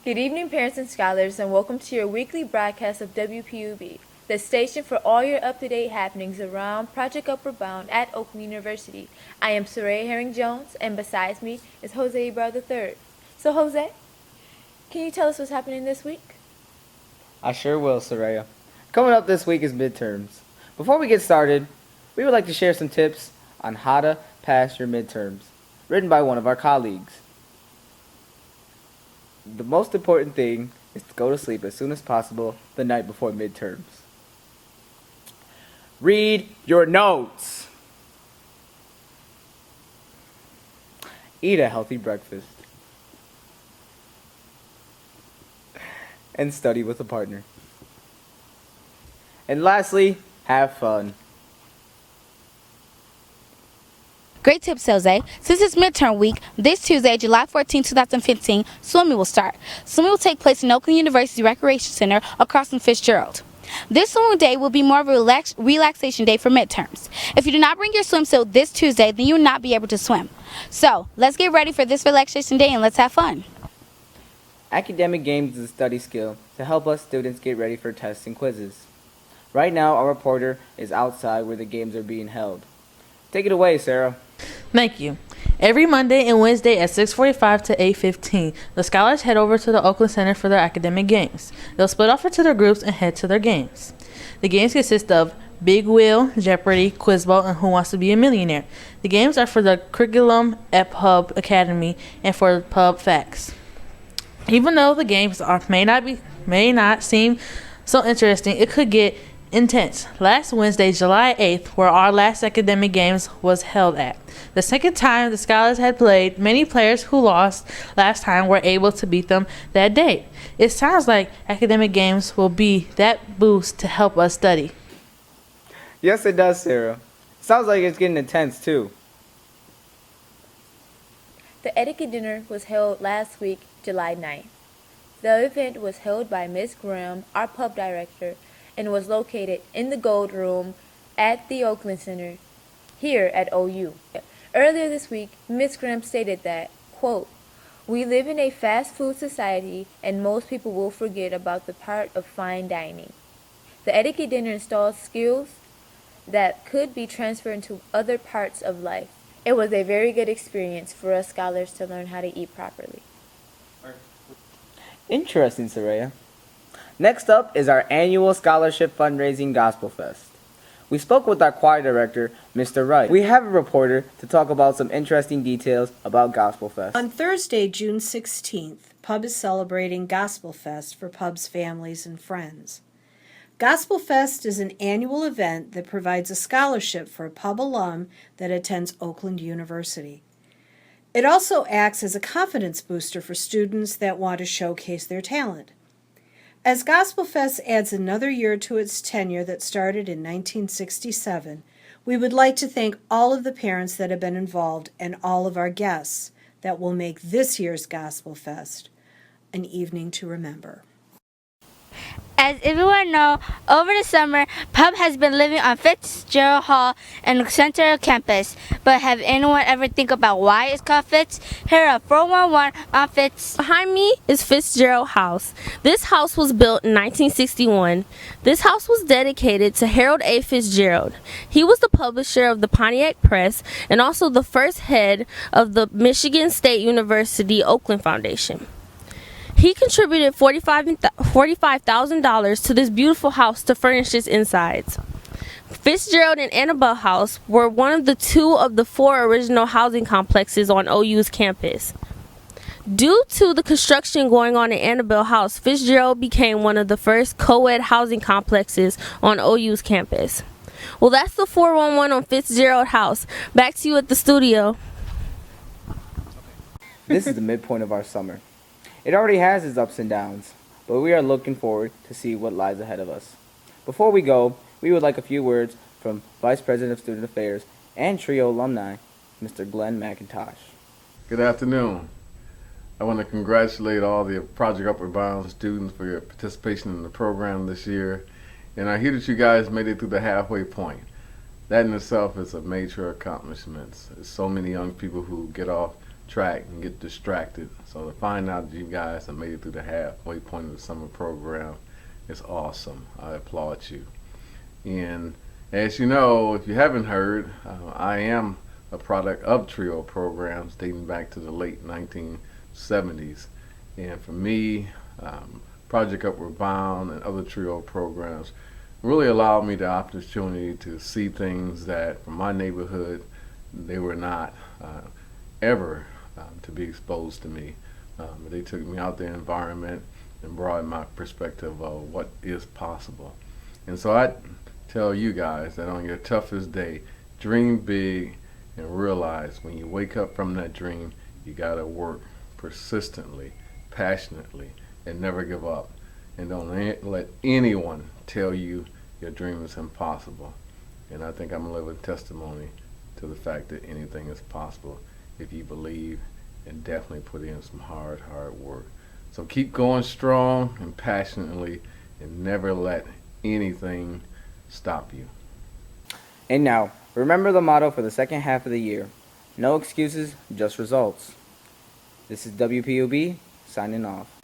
Good evening, parents and scholars, and welcome to your weekly broadcast of WPUB, the station for all your up-to-date happenings around Project Upward Bound at Oakland University. I am Soraya Herring-Jones, and besides me is Jose Ibarra III. So, Jose, can you tell us what's happening this week? I sure will, Soraya. Coming up this week is midterms. Before we get started, we would like to share some tips on how to pass your midterms, written by one of our colleagues. The most important thing is to go to sleep as soon as possible the night before midterms. Read your notes. Eat a healthy breakfast. And study with a partner. And lastly, have fun. Great tips, Jose. Since it's midterm week, this Tuesday, July 14, 2015, swimming will start. Swimming will take place in Oakland University Recreation Center across from Fitzgerald. This swimming day will be more of a relaxation day for midterms. If you do not bring your swimsuit this Tuesday, then you will not be able to swim. So, let's get ready for this relaxation day and let's have fun. Academic games is a study skill to help us students get ready for tests and quizzes. Right now, our reporter is outside where the games are being held. Take it away, Sarah. Thank you. Every Monday and Wednesday at 6:45 to 8:15, the scholars head over to the Oakland Center for their academic games. They'll split off into their groups and head to their games. The games consist of Big Wheel, Jeopardy, Quiz Bowl, and Who Wants to Be a Millionaire. The games are for the curriculum at Pub Academy and for Pub Facts. Even though the games may not seem so interesting, it could get intense. Last Wednesday, July 8th, where our last academic games was held at. The second time the scholars had played, many players who lost last time were able to beat them that day. It sounds like academic games will be that boost to help us study. Yes, it does, Sarah. Sounds like it's getting intense, too. The etiquette dinner was held last week, July 9th. The event was held by Ms. Graham, our pub director, and was located in the Gold Room at the Oakland Center here at OU. Earlier this week, Ms. Graham stated that, quote, "We live in a fast food society and most people will forget about the part of fine dining. The etiquette dinner installs skills that could be transferred into other parts of life. It was a very good experience for us scholars to learn how to eat properly." Interesting, Soraya. Next up is our annual scholarship fundraising Gospel Fest. We spoke with our choir director, Mr. Wright. We have a reporter to talk about some interesting details about Gospel Fest. On Thursday, June 16th, Pub is celebrating Gospel Fest for Pub's families and friends. Gospel Fest is an annual event that provides a scholarship for a Pub alum that attends Oakland University. It also acts as a confidence booster for students that want to showcase their talent. As Gospel Fest adds another year to its tenure that started in 1967, we would like to thank all of the parents that have been involved and all of our guests that will make this year's Gospel Fest an evening to remember. As everyone knows, over the summer, Pub has been living on Fitzgerald Hall in the center of campus. But have anyone ever think about why it's called Fitz? Here at 411 on Fitz. Behind me is Fitzgerald House. This house was built in 1961. This house was dedicated to Harold A. Fitzgerald. He was the publisher of the Pontiac Press and also the first head of the Michigan State University Oakland Foundation. He contributed $45,000 to this beautiful house to furnish its insides. Fitzgerald and Annabelle House were one of the two of the four original housing complexes on OU's campus. Due to the construction going on in Annabelle House, Fitzgerald became one of the first co-ed housing complexes on OU's campus. Well, that's the 411 on Fitzgerald House. Back to you at the studio. This is the midpoint of our summer. It already has its ups and downs, but we are looking forward to see what lies ahead of us. Before we go, we would like a few words from Vice President of Student Affairs and TRIO alumni, Mr. Glenn McIntosh. Good afternoon. I want to congratulate all the Project Upward Bound students for your participation in the program this year. And I hear that you guys made it through the halfway point. That in itself is a major accomplishment. There's so many young people who get off track and get distracted. So to find out that you guys have made it through the halfway point of the summer program is awesome. I applaud you. And as you know, if you haven't heard, I am a product of trio programs dating back to the late 1970s. And for me, Project Upward Bound and other trio programs really allowed me the opportunity to see things that from my neighborhood they were not ever to be exposed to me. They took me out the environment and broadened my perspective of what is possible. And so I tell you guys that on your toughest day, dream big and realize when you wake up from that dream, you gotta work persistently, passionately, and never give up. And don't let anyone tell you your dream is impossible. And I think I'm a living testimony to the fact that anything is possible if you believe and definitely put in some hard work. So keep going strong and passionately and never let anything stop you. And now, remember the motto for the second half of the year. No excuses, just results. This is WPUB, signing off.